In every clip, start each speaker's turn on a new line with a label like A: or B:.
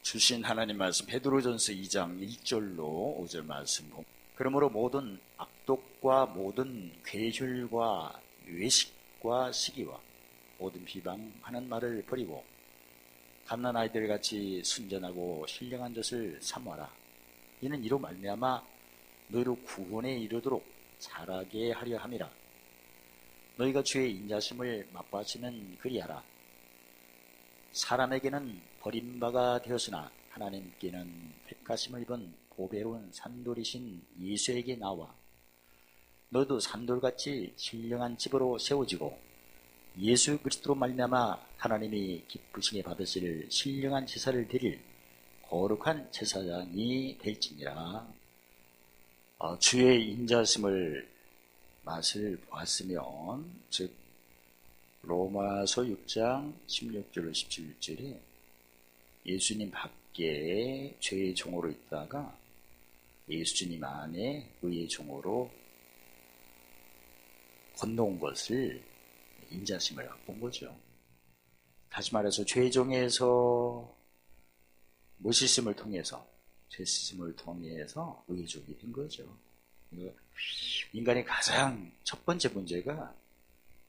A: 주신 하나님 말씀 베드로전서 2장 1절로 5절 말씀. 그러므로 모든 악독과 모든 괴휼과 외식과 시기와 모든 비방하는 말을 버리고 갓난 아이들 같이 순전하고 신령한 젖을 삼아라. 이는 이로 말미암아 너희로 구원에 이르도록 자라게 하려 함이라. 너희가 주의 인자심을 맛보았으면 그리하라. 사람에게는 버림바가 되었으나 하나님께는 택하심을 입은 보배로운 산돌이신 예수에게 나와 너도 산돌같이 신령한 집으로 세워지고 예수 그리스도로 말미암아 하나님이 기쁘시게 받으실 신령한 제사를 드릴 거룩한 제사장이 될지니라. 주의 인자심을 맛을 보았으면, 즉 로마서 6장 16절로 17절에 예수님 밖에 죄의 종으로 있다가 예수님 안에 의의 종으로 건너온 것을 인자심을 본 거죠. 다시 말해서 죄의 종에서 못 씻음을 통해서, 죄 씻음을 통해서 의의 종이 된 거죠. 인간의 가장 첫 번째 문제가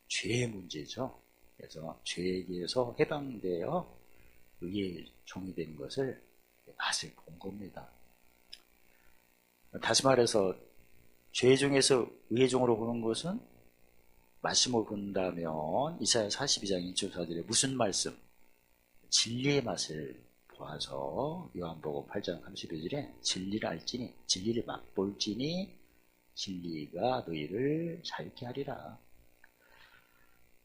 A: 죄의 문제죠. 그래서 죄에게서 해방되어 의의 종이 된 것을 맛을 본 겁니다. 다시 말해서 죄 중에서 의의 종으로 보는 것은 말씀을 본다면 이사야 42장 1절 4절에 무슨 말씀? 진리의 맛을 보아서 요한복음 8장 32절에 진리를 알지니 진리를 맛볼지니 진리가 너희를 자유케 하리라.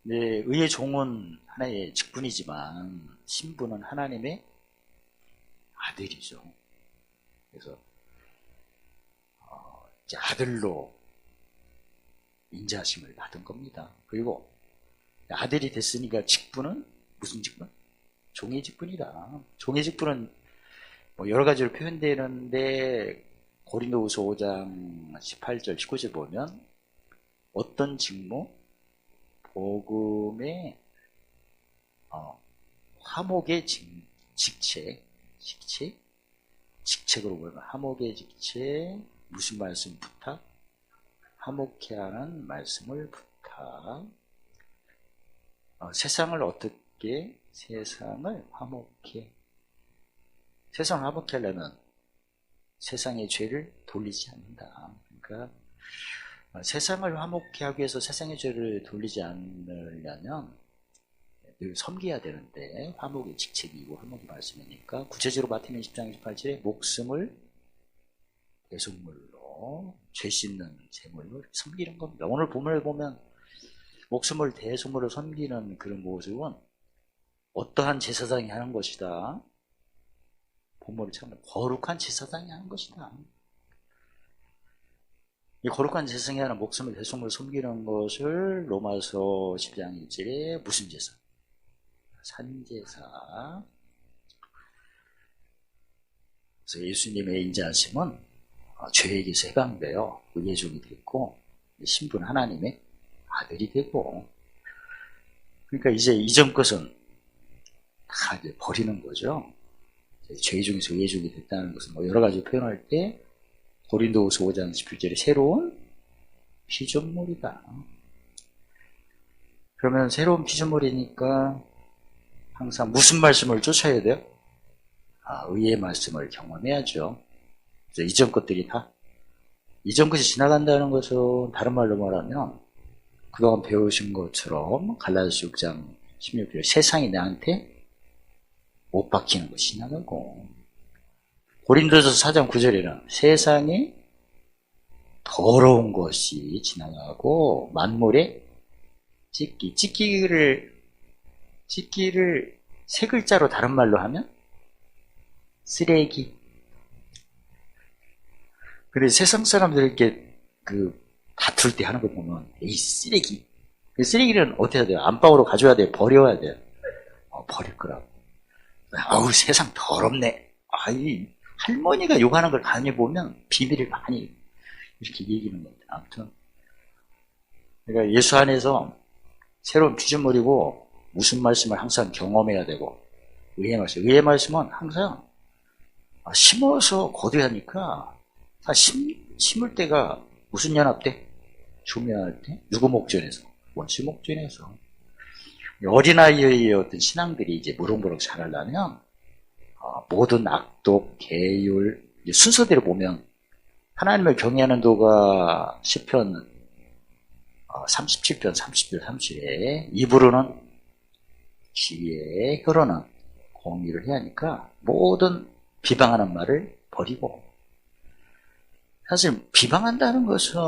A: 네, 의의 종은 하나의 직분이지만 신분은 하나님의 아들이죠. 그래서 이제 아들로 인자하심을 받은 겁니다. 그리고 아들이 됐으니까 직분은 무슨 직분? 종의 직분이다. 종의 직분은 여러 가지로 표현되는데 고린도후서 5장 18절 19절 보면 어떤 직무? 복음의 화목의 직책으로 보면 화목의 직책, 무슨 말씀 부탁? 화목케 하는 말씀을 부탁. 세상을 어떻게? 세상을 화목케. 세상을 화목케 하려면 세상의 죄를 돌리지 않는다. 그러니까 세상을 화목케 하기 위해서 세상의 죄를 돌리지 않으려면 늘 섬겨야 되는데 화목의 직책이고 화목의 말씀이니까 구체적으로 마태복음 10장 28절에 목숨을 대속물로 죄 씻는 제물로 섬기는 겁니다. 오늘 본문을 보면 목숨을 대속물로 섬기는 그런 모습은 어떠한 제사장이 하는 것이다. 본문을 찾으면 거룩한 제사장이 하는 것이다. 이 거룩한 제사장이 하는 목숨을 대속물로 섬기는 것을 로마서 10장 1절에 무슨 제사? 산제사. 그래서 예수님의 인자하심은 죄에게서 해방되어 의의 종이 됐고 신분 하나님의 아들이 되고, 그러니까 이제 이전 것은 다 이제 버리는 거죠. 죄 중에서 의의 종이 됐다는 것은 여러 가지 표현할 때 고린도후서 5장 17절에 새로운 피조물이다. 그러면 새로운 피조물이니까 항상 무슨 말씀을 쫓아야 돼요? 의의 말씀을 경험해야죠. 그래서 이전 것들이 다, 이전 것이 지나간다는 것은 다른 말로 말하면 그동안 배우신 것처럼 갈라디아서 6장 16절 세상이 나한테 못 박히는 것이 지나가고, 고린도서 4장 9절에는 세상이 더러운 것이 지나가고 만물의 찢기를 세 글자로 다른 말로 하면 쓰레기. 근데 세상 사람들에게 다툴 때 하는 거 보면 이 쓰레기. 그 쓰레기는 어떻게 해야 돼요? 안방으로 가져야 돼요? 버려야 돼요? 버릴 거라고. 아우 세상 더럽네. 할머니가 욕하는 걸 많이 보면 비밀을 많이 이렇게 얘기하는 겁니다. 아무튼 그러니까 예수 안에서 새로운 피조물이고 무슨 말씀을 항상 경험해야 되고 의의 말씀은 항상 심어서 거두하니까 다 심을 때가 무슨 연합 때? 조명할 때? 누구 목전에서? 원시 목전에서. 어린아이의 어떤 신앙들이 이제 무럭무럭 자라려면 모든 악독, 계율, 순서대로 보면 하나님을 경외하는 도가 시편 37편 30절 30에 입으로는 지혜, 혀로는 공의를 해야 하니까 모든 비방하는 말을 버리고, 사실 비방한다는 것은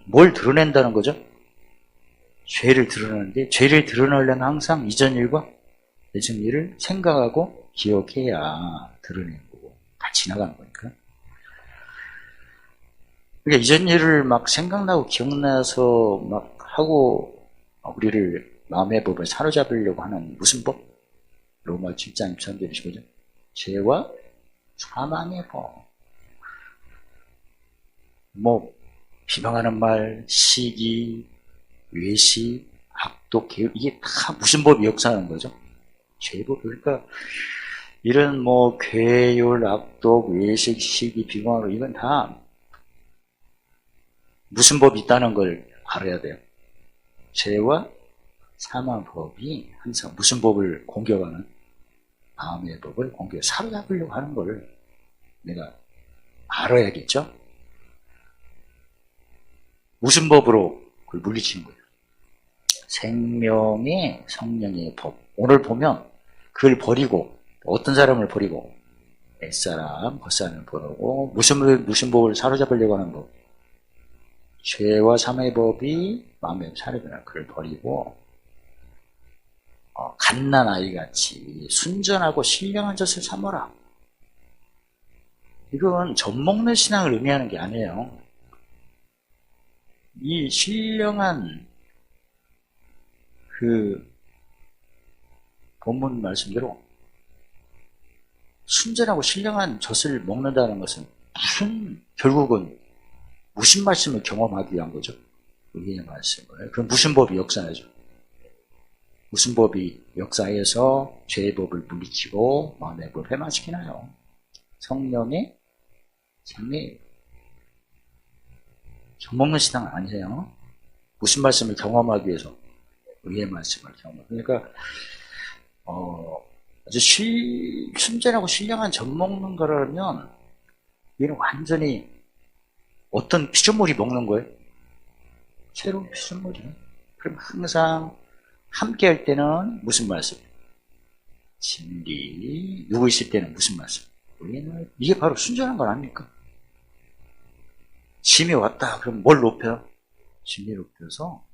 A: 뭘 드러낸다는 거죠? 죄를 드러내는데, 죄를 드러내려면 항상 이전 일과 예전 일을 생각하고 기억해야 드러내는 거고, 다 지나가는 거니까. 그러니까 이전 일을 막 생각나고 기억나서 막 하고 우리를 마음의 법을 사로잡으려고 하는 무슨 법? 로마 7장 23절에 보죠. 죄와 사망의 법. 비방하는 말, 시기, 외식, 악독, 계율, 이게 다 무슨 법이 역사하는 거죠? 죄법. 그러니까 이런 괴율, 악독, 외식, 시기, 비방하고 이건 다 무슨 법이 있다는 걸 알아야 돼요. 죄와 사망법이 항상 무슨 법을 공격하는, 마음의 법을 사로잡으려고 하는 걸 내가 알아야겠죠? 무슨 법으로 그걸 물리치는 거예요? 생명의 성령의 법. 오늘 보면 그걸 버리고, 어떤 사람을 버리고, 옛사람, 겉사람을 버리고, 무슨 법을 사로잡으려고 하는 법. 죄와 사망의 법이 마음의 사로잡는 그를 버리고, 갓난아이같이 순전하고 신령한 젖을 삼어라. 이건 젖먹는 신앙을 의미하는 게 아니에요. 이 신령한 본문 말씀대로 순전하고 신령한 젖을 먹는다는 것은 결국은 무슨 말씀을 경험하기 위한 거죠? 의의 말씀을. 그럼 무슨 법이 역사하죠? 무슨 법이 역사해서 죄의 법을 물리치고 마음의 법을 회만시키나요? 성령의 생명. 젖먹는 신앙은 아니에요. 무슨 말씀을 경험하기 위해서? 의의 말씀을 경험하기. 그러니까 아주 순전하고 신령한 젖먹는 거라면 얘는 완전히 어떤 피조물이 먹는 거예요? 새로운 피조물이에요. 그럼 항상 함께 할 때는 무슨 말씀? 진리. 누구 있을 때는 무슨 말씀? 우리는 이게 바로 순전한 건 아닙니까? 짐이 왔다. 그럼 뭘 높여요? 진리를 높여서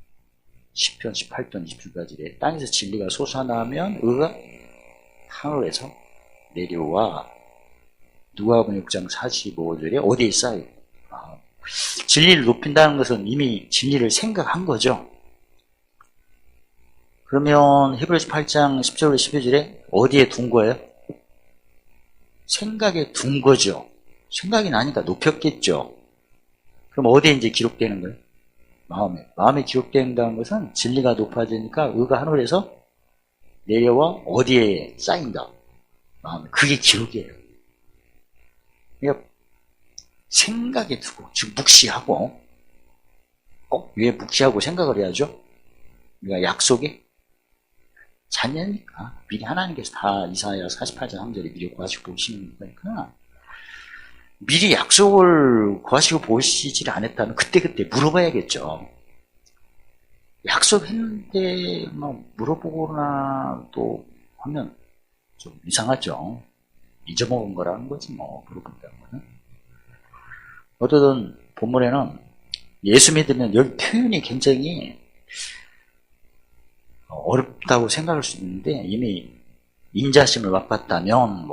A: 10편, 18편, 20절까지 땅에서 진리가 솟아나면 의가 하늘에서 내려와. 누가복음 6장 45절에 어디에 쌓여? 진리를 높인다는 것은 이미 진리를 생각한 거죠. 그러면 히브리서 8장 10절 12절에 어디에 둔 거예요? 생각에 둔 거죠. 생각이 나니까 높였겠죠. 그럼 어디에 이제 기록되는 거예요? 마음에 기록된다는 것은 진리가 높아지니까 의가 하늘에서 내려와 어디에 쌓인다. 마음에. 그게 기록이에요. 그러니까 생각에 두고, 즉 묵시하고, 왜 묵시하고 생각을 해야죠? 우리가 약속이 자녀니까 미리 하나님께서 다 이사야 48장 3절에 미리 구하시고 보시는 거니까 미리 약속을 구하시고 보시질 않았다면 그때그때 물어봐야겠죠. 약속했는데 물어보거나 또 하면 좀 이상하죠. 잊어먹은 거라는 거지 물어본다는 거는. 어쨌든 본문에는 예수 믿으면 여기 표현이 굉장히 어렵다고 생각할 수 있는데 이미 인자심을 맛봤다면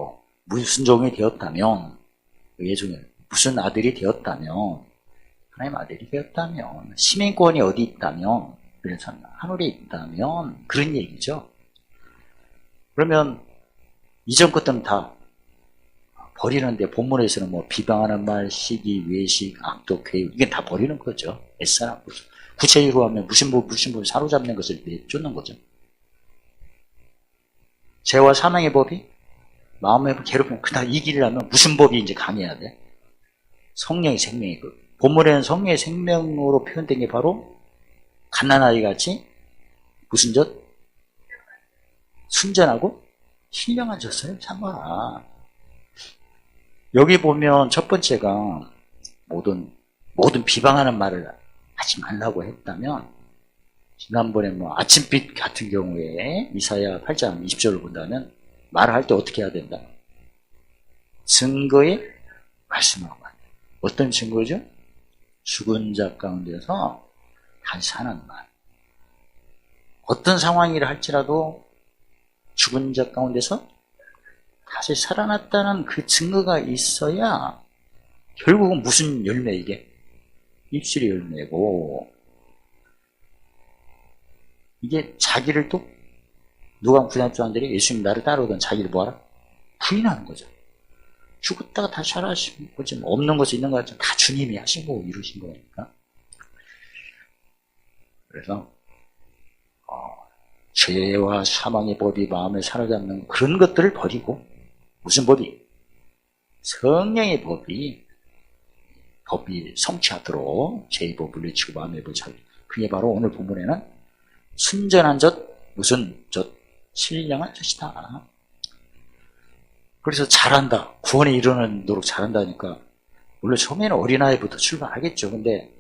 A: 무슨 종이 되었다면 예수는 무슨 아들이 되었다면 하나님 아들이 되었다면 시민권이 어디 있다면 그래서 하늘에 있다면 그런 얘기죠. 그러면 이전 것들은 다 버리는데 본문에서는 비방하는 말, 시기, 외식, 악독, 괴유 이게 다 버리는 거죠. 옛사람. 구체적으로 하면 무슨 법 사로잡는 것을 내쫓는 거죠. 죄와 사망의 법이 마음의 괴롭힘을 그날 이기려면 무슨 법이 이제 강해야 돼? 성령의 생명이 본문에는 성령의 생명으로 표현된 게 바로 갓난아이 같이 무슨 젖? 순전하고 신령한 젖을 삼아. 여기 보면 첫 번째가 모든 비방하는 말을 하지 말라고 했다면, 지난번에 아침빛 같은 경우에 이사야 8장 20절을 본다면 말을 할 때 어떻게 해야 된다? 증거에 말씀하고. 어떤 증거죠? 죽은 자 가운데서 다시 사는 말. 어떤 상황이라 할지라도 죽은 자 가운데서 다시 살아났다는 그 증거가 있어야 결국은 무슨 열매 이게? 입술의 열매고, 이게 자기를 또 누가 부장자들이 예수님 나를 따르던 자기를 뭐하라? 부인하는 거죠. 죽었다가 다시 살아나신 거지. 없는 것이 있는 것이 다 주님이 하신 거고 이루신 거니까. 그래서 죄와 사망의 법이 마음에 사로잡는 그런 것들을 버리고, 무슨 법이? 성령의 법이 성취하도록 죄의 법을 물리치고 마음의 법을 찾고, 그게 바로 오늘 본문에는 순전한 젖, 무슨 젖? 신령한 젖이다. 그래서 잘한다. 구원에 이르는 노력 잘한다니까. 물론 처음에는 어린아이부터 출발하겠죠. 근데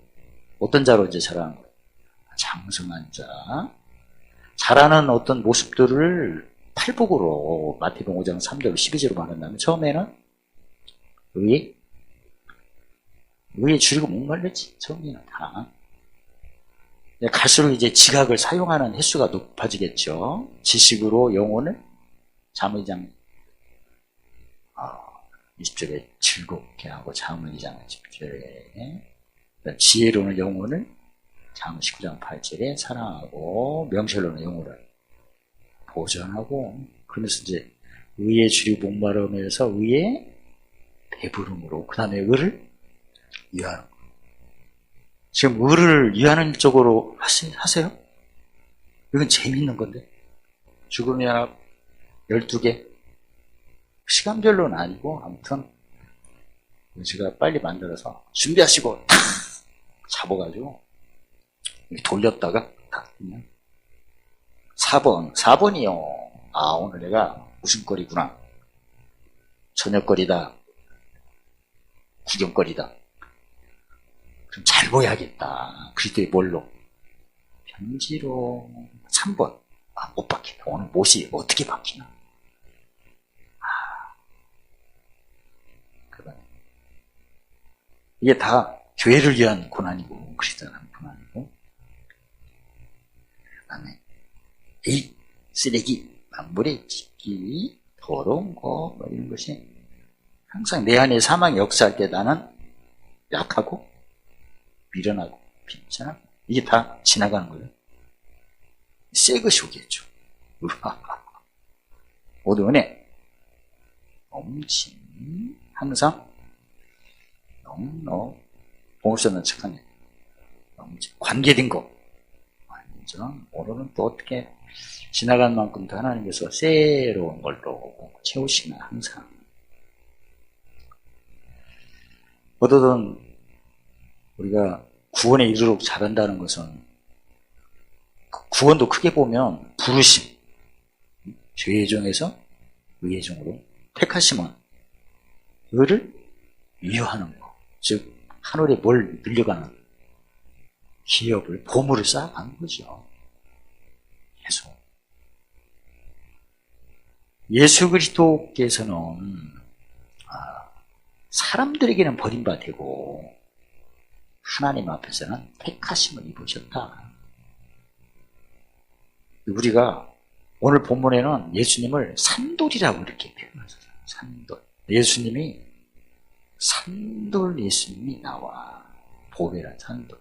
A: 어떤 자로 이제 자라는 거예요? 장성한 자. 잘하는 어떤 모습들을 팔복으로 마태복음 5장 3절 12절로 말한다면, 처음에는 의에 줄이고 목말렸지. 처음에는 다. 갈수록 이제 지각을 사용하는 횟수가 높아지겠죠. 지식으로 영혼을 잠언 2장 20절에 즐겁게 하고, 잠언 2장 10절에 지혜로는 영혼을 잠언 19장 8절에 사랑하고, 명철로는 영혼을 보전하고, 그러면서 이제 의에 줄이고 목마름에서 의에 배부름으로 그 다음에 의를 위하는 거. 지금 의를 위하는 쪽으로 하세요? 이건 재밌는 건데. 죽음의 연합 12개. 시간별로는 아니고, 아무튼 제가 빨리 만들어서 준비하시고 탁 잡아가지고 돌렸다가 탁 그냥 4번이요. 오늘 내가 웃음거리구나. 저녁거리다. 구경거리다. 그럼 잘 보여야겠다. 그때 뭘로? 편지로. 3번. 못 박힌다. 오늘 못이 어떻게 박히나? 이게 다 교회를 위한 고난이고, 그리스도라는 고난이고. 그 다음에 쓰레기, 만물의 짓기, 더러운 거, 이런 것이 항상 내 안에 사망의 역사할 때 나는 약하고, 미련하고, 빈천하고, 이게 다 지나가는 거예요. 새 것이 오겠죠. 모두 은혜, 넘침, 항상 너무 봉수는 척하네. 관계된 거. 완전 오늘은 또 어떻게 지나간 만큼 더 하나님께서 새로운 걸로 채우시나 항상. 어떠든 우리가 구원에 이르도록 잘한다는 것은, 구원도 크게 보면 부르심, 죄의 종에서 의의 종으로 택하심은 의를 위하는 거. 즉 하늘에 뭘 늘려가는 기업을, 보물을 쌓아가는 거죠. 계속. 예수 그리스도께서는 사람들에게는 버림받고 하나님 앞에서는 택하심을 입으셨다. 우리가 오늘 본문에는 예수님을 산돌이라고 이렇게 표현하셨어요. 산돌. 산돌 예수님이 나와. 보배란 산돌.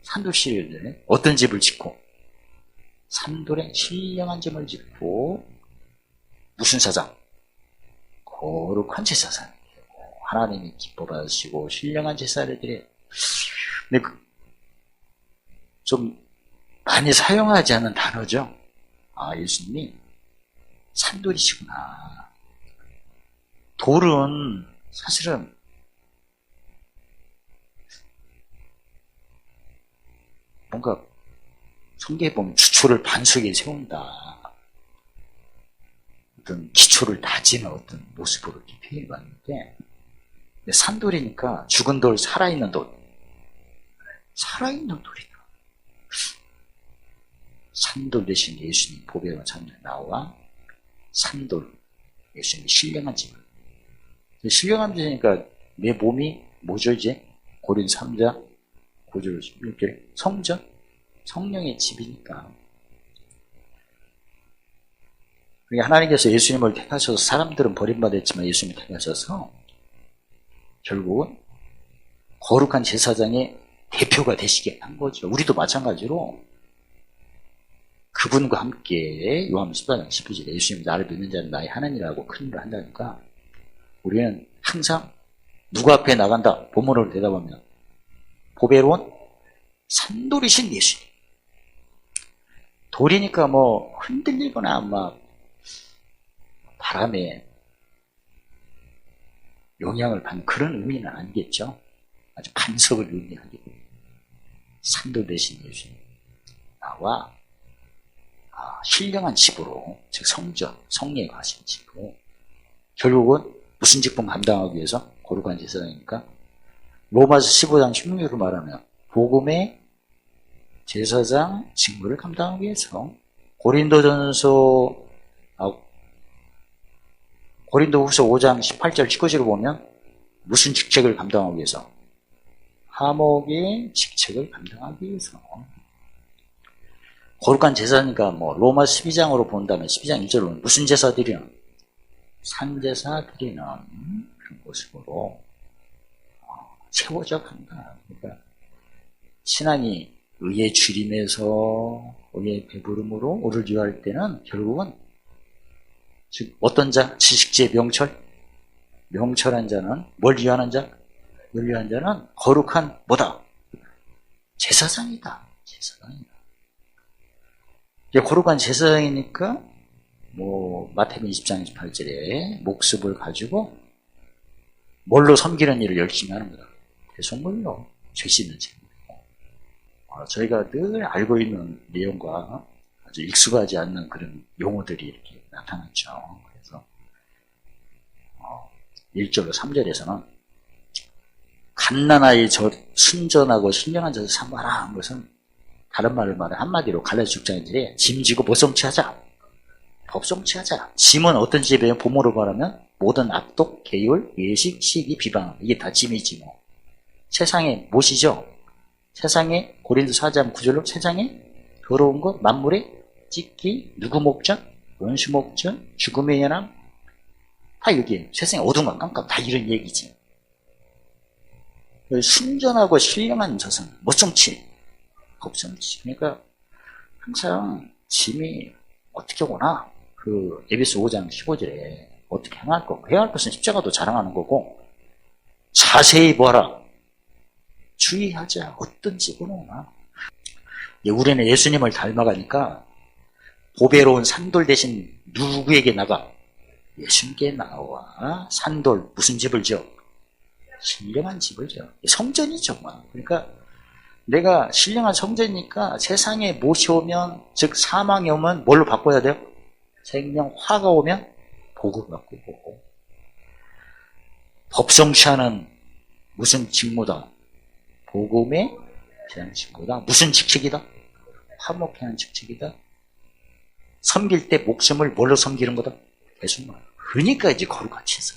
A: 산돌씨를 어떤 집을 짓고? 산돌에 신령한 집을 짓고, 무슨 사장? 거룩한 제사상이 되고, 하나님이 기뻐받으시고, 신령한 제사를 드려. 근데 좀 많이 사용하지 않는 단어죠. 아, 예수님이 산돌이시구나. 돌은 사실은 뭔가 성경에 보면 주초를 반석에 세운다. 어떤 기초를 다지는 어떤 모습으로 이렇게 표현해봤는데, 산돌이니까 죽은 돌, 살아있는 돌. 살아있는 돌이다. 산돌 대신 예수님 보배로운 산돌 나와 산돌, 예수님이 신령한 집을. 신령한 집이니까 내 몸이 뭐죠 이제? 고린 3자 9절 16절 성전? 성령의 집이니까. 그러니까 하나님께서 예수님을 택하셔서 사람들은 버림받았지만 예수님을 택하셔서 결국은 거룩한 제사장의 대표가 되시게 한 거죠. 우리도 마찬가지로 그분과 함께 요한복음 14장 19절에 예수님이 나를 믿는 자는 나의 하나님이라고 큰 일을 한다니까 우리는 항상 누구 앞에 나간다? 본문으로 대답하면 보배로운 산돌이신 예수님. 돌이니까 뭐 흔들리거나 막 바람에 영향을 받는 그런 의미는 아니겠죠. 아주 반석을 의미하게 산돌 대신 예수님 나와 신령한 집으로, 즉 성전, 성령에 가신 집으로 결국은 무슨 직분 감당하기 위해서 거룩한 제사장이니까 로마서 15장 16절로 말하면 복음의 제사장 직무를 감당하기 위해서 고린도후서 5장 18절 19절을 보면 무슨 직책을 감당하기 위해서 하목의 직책을 감당하기 위해서 거룩한 제사니까 뭐 로마 12장으로 본다면 12장 1절로 무슨 제사 드리는 산제사 드리는 그런 모습으로 채워져 간다. 그러니까 신앙이 의에 줄임에서 의에 배부름으로 오를 유할 때는 결국은 즉 어떤 자 지식지의 명철한 자는 뭘 위하는 자? 뭘 위한 자는 거룩한 뭐다? 제사장이다. 제사장이다. 거룩한 제사장이니까 뭐 마태복음 20장 28절에 목습을 가지고 뭘로 섬기는 일을 열심히 하는 거다. 대속물로 죄 씻는 죄. 저희가 늘 알고 있는 내용과 아주 익숙하지 않는 그런 용어들이 이렇게 나타났죠. 그래서 1절로 3절에서는 갓난아이 순전하고 신령한 자를 삼아라 한 것은 다른 말을 말해 한마디로 갈라디아 6장인데 짐지고 뭐 성취하자. 법 성취하자. 짐은 어떤 집이에요? 본모로 말하면 모든 악독, 계율, 외식, 시기, 비방 이게 다 짐이지 뭐. 세상에 무엇이죠? 세상에 고린도 4장 9절로 세상에 더러운 것, 만물의 찢기, 누구 목전, 원수 목전, 죽음의 연함 다 여기에 세상에 어두운 것 깜깜 다 이런 얘기지. 순전하고 신령한 자선, 모성치, 법성치. 그러니까 항상 짐이 어떻게 오나 그 에베소 5장 15절에 어떻게 행할 거, 해야 할 것은 십자가도 자랑하는 거고 자세히 보아라. 주의하자. 어떤 집으로 오나. 우리는 예수님을 닮아가니까 보배로운 산돌 대신 누구에게 나가? 예수님께 나와 산돌 무슨 집을 지어? 신령한 집을 지어. 성전이죠. 그러니까 내가 신령한 성전이니까 세상에 무엇이 오면 즉 사망이 오면 뭘로 바꿔야 돼요? 생명 화가 오면 복을 바꾸고 법성취하는 무슨 직무다? 복음의 제한 직무다. 무슨 직책이다? 화목해 하는 직책이다. 섬길 때 목숨을 뭘로 섬기는 거다? 대속물. 그러니까 이제 거룩한 제사.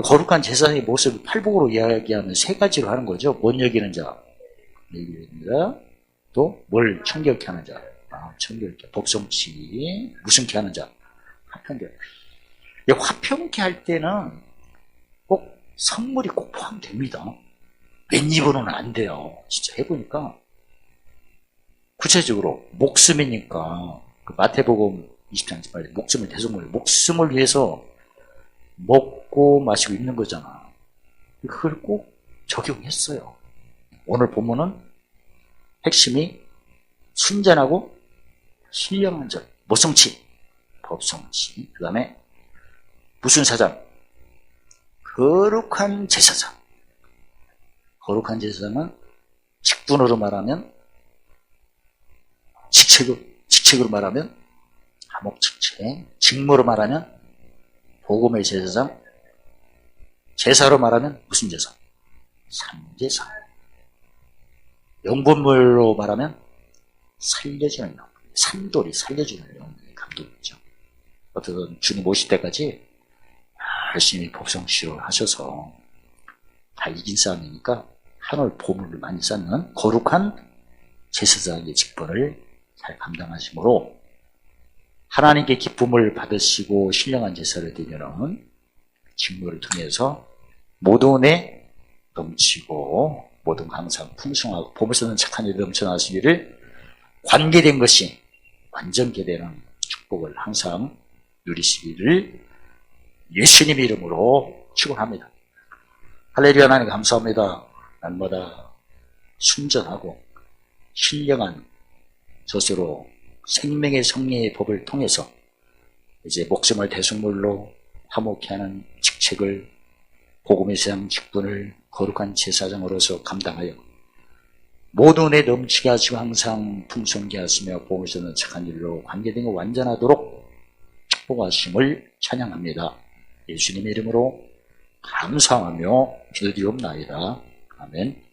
A: 거룩한 제사의 모습을 팔복으로 이야기하면 세 가지로 하는 거죠. 뭔 여기는 자, 또 뭘 청결케 하는 자, 청결케, 복성치, 무슨케 하는 자, 화평케. 화평케 할 때는 꼭 선물이 꼭 포함됩니다. 웬입으로는 안 돼요. 진짜 해보니까 구체적으로 목숨이니까 그 마태복음 20장 18절 목숨을 대속물, 목숨을 위해서 먹고 마시고 있는 거잖아. 그걸 꼭 적용했어요. 오늘 본문은 핵심이 순전하고 신령한 절, 모성치, 법성치. 그 다음에 무슨 사장? 거룩한 제사장. 거룩한 제사장은 직분으로 말하면, 직책으로 말하면 하목직책, 직무로 말하면 복음의 제사장, 제사로 말하면 무슨 제사? 산제사. 영분물로 말하면 살려주는 영, 산돌이 살려주는 영, 감독이죠. 어쨌든 주님 오실 때까지 열심히 법성시를 하셔서 다 이긴 싸움이니까 하늘 보물을 많이 쌓는 거룩한 제사장의 직분을 잘 감당하심으로 하나님께 기쁨을 받으시고 신령한 제사를 드리는 직무를 통해서 모든 애 넘치고 모든 항상 풍성하고 보물 쓰는 착한 일이 넘쳐나시기를 관계된 것이 완전케 되는 축복을 항상 누리시기를 예수님 이름으로 축원합니다. 할렐루야. 하나님 감사합니다. 날마다 순전하고 신령한 젖으로 생명의 성례의 법을 통해서 이제 목숨을 대속물로 화목케 하는 직책을 복음의 세상 직분을 거룩한 제사장으로서 감당하여 모든 은혜 넘치게 하시고 항상 풍성케 하시며 복음에서는 착한 일로 관계된 것 완전하도록 축복하심을 찬양합니다. 예수님의 이름으로 감사하며 기도드리옵나이다. 아멘.